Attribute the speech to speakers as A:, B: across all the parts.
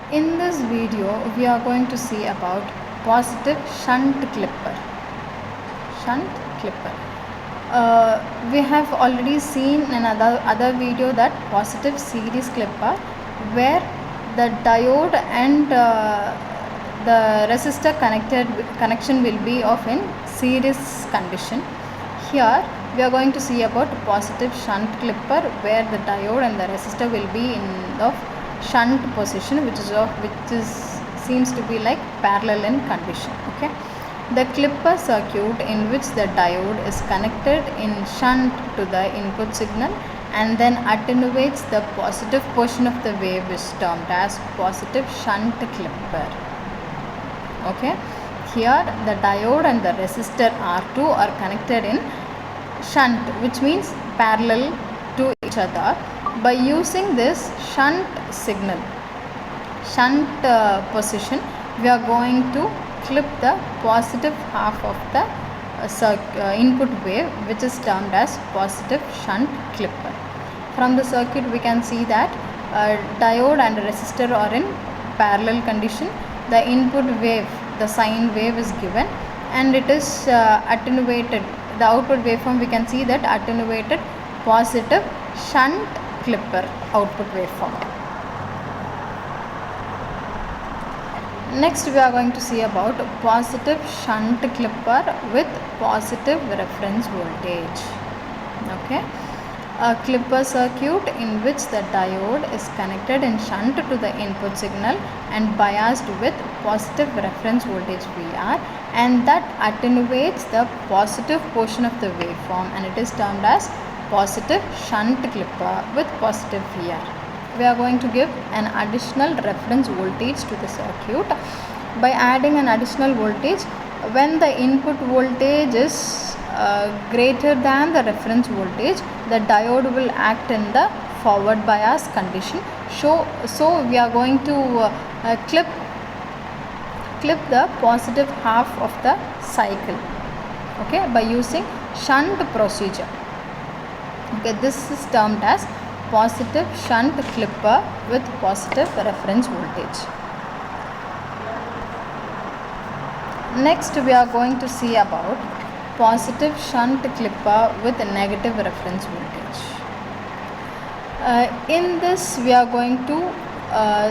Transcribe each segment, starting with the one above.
A: In this video, we are going to see about positive shunt clipper. Shunt clipper. We have already seen in other video that positive series clipper, where the diode and the resistor connection will be of in series condition. Here we are going to see about positive shunt clipper, where the diode and the resistor will be in the shunt position, which seems to be like parallel in condition. Okay, the clipper circuit in which the diode is connected in shunt to the input signal and then attenuates the positive portion of the wave is termed as positive shunt clipper. Okay, here the diode and the resistor R2 are connected in shunt, which means parallel to each other. By using this shunt signal, shunt position, we are going to clip the positive half of the input wave, which is termed as positive shunt clipper. From the circuit we can see that diode and resistor are in parallel condition. The input wave, the sine wave, is given and it is attenuated. The output waveform, we can see that attenuated positive shunt clipper output waveform. Next we are going to see about positive shunt clipper with positive reference voltage. Okay, a clipper circuit in which the diode is connected in shunt to the input signal and biased with positive reference voltage VR, and that attenuates the positive portion of the waveform, and it is termed as positive shunt clipper with positive VR. We are going to give an additional reference voltage to the circuit. By adding an additional voltage, when the input voltage is greater than the reference voltage, the diode will act in the forward bias condition. So we are going to clip the positive half of the cycle, okay, by using shunt procedure. Okay, this is termed as positive shunt clipper with positive reference voltage. Next we are going to see about positive shunt clipper with negative reference voltage. In this we are going to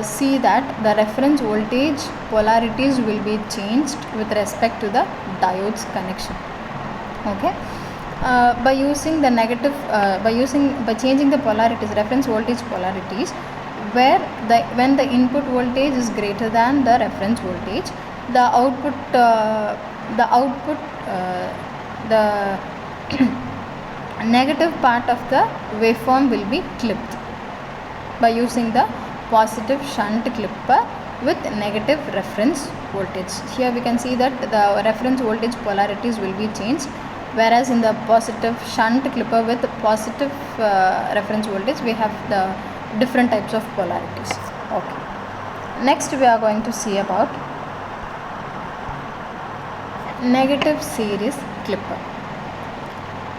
A: see that the reference voltage polarities will be changed with respect to the diode's connection. Okay, by using the negative by changing the polarities, reference voltage polarities, where when the input voltage is greater than the reference voltage, the output the negative part of the waveform will be clipped by using the positive shunt clipper with negative reference voltage. Here we can see that the reference voltage polarities will be changed, whereas in the positive shunt clipper with positive reference voltage, we have the different types of polarities. Okay, next we are going to see about negative series clipper.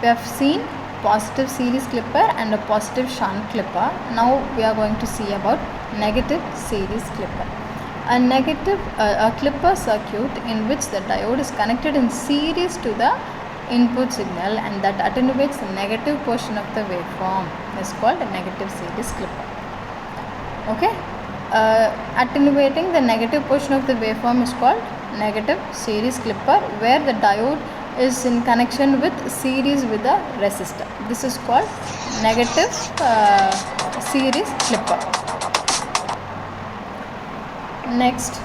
A: We have seen positive series clipper and a positive shunt clipper. Now we are going to see about negative series clipper. A clipper circuit in which the diode is connected in series to the input signal and that attenuates the negative portion of the waveform is called a negative series clipper. Okay, attenuating the negative portion of the waveform is called negative series clipper, where the diode is in connection with series with the resistor. This is called negative series clipper. Next,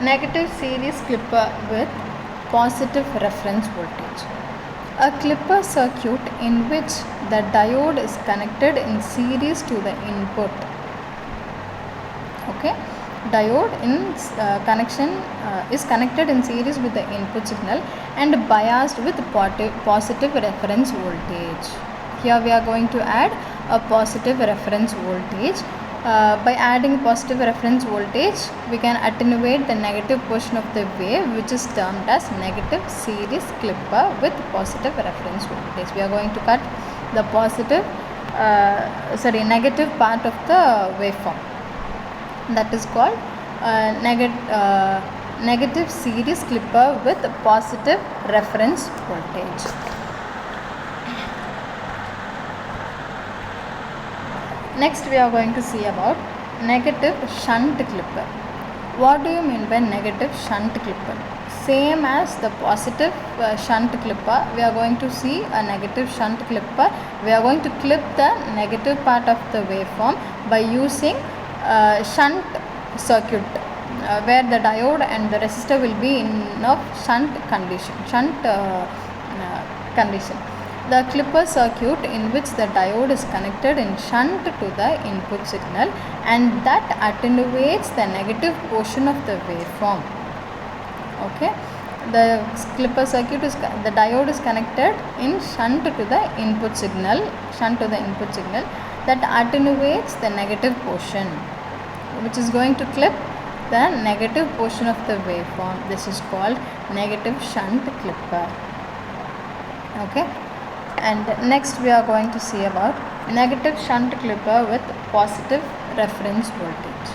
A: negative series clipper with positive reference voltage. A clipper circuit in which the diode is connected in series to the input. Okay, diode in connection is connected in series with the input signal and biased with positive reference voltage. Here we are going to add a positive reference voltage By adding positive reference voltage, we can attenuate the negative portion of the wave, which is termed as negative series clipper with positive reference voltage. We are going to cut the negative part of the waveform. That is called negative series clipper with positive reference voltage. Next, we are going to see about negative shunt clipper. What do you mean by negative shunt clipper? Same as the positive shunt clipper, we are going to see a negative shunt clipper. We are going to clip the negative part of the waveform by using shunt circuit, where the diode and the resistor will be in a shunt condition. The clipper circuit in which the diode is connected in shunt to the input signal, and that attenuates the negative portion of the waveform. Okay, the clipper circuit is the diode is connected in shunt to the input signal, that attenuates the negative portion, which is going to clip the negative portion of the waveform. This is called negative shunt clipper. Okay, and next we are going to see about negative shunt clipper with positive reference voltage.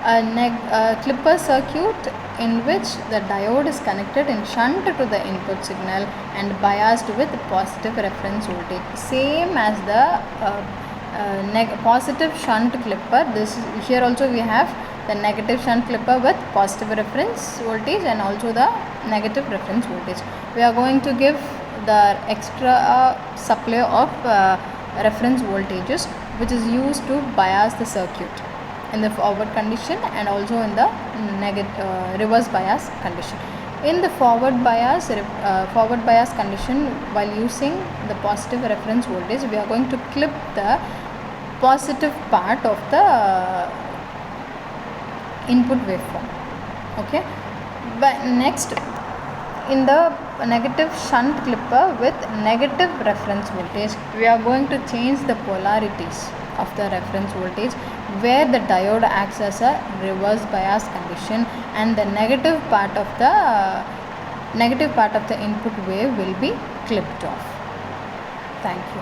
A: A clipper circuit in which the diode is connected in shunt to the input signal and biased with positive reference voltage, same as the positive shunt clipper. Here also we have the negative shunt clipper with positive reference voltage and also the negative reference voltage. We are going to give the extra supply of reference voltages, which is used to bias the circuit in the forward condition and also in the reverse bias condition. In the forward bias condition, while using the positive reference voltage, we are going to clip the positive part of the input waveform. Okay, but next, in the negative shunt clipper with negative reference voltage, we are going to change the polarities of the reference voltage, where the diode acts as a reverse bias condition and the negative part of the input wave will be clipped off. Thank you.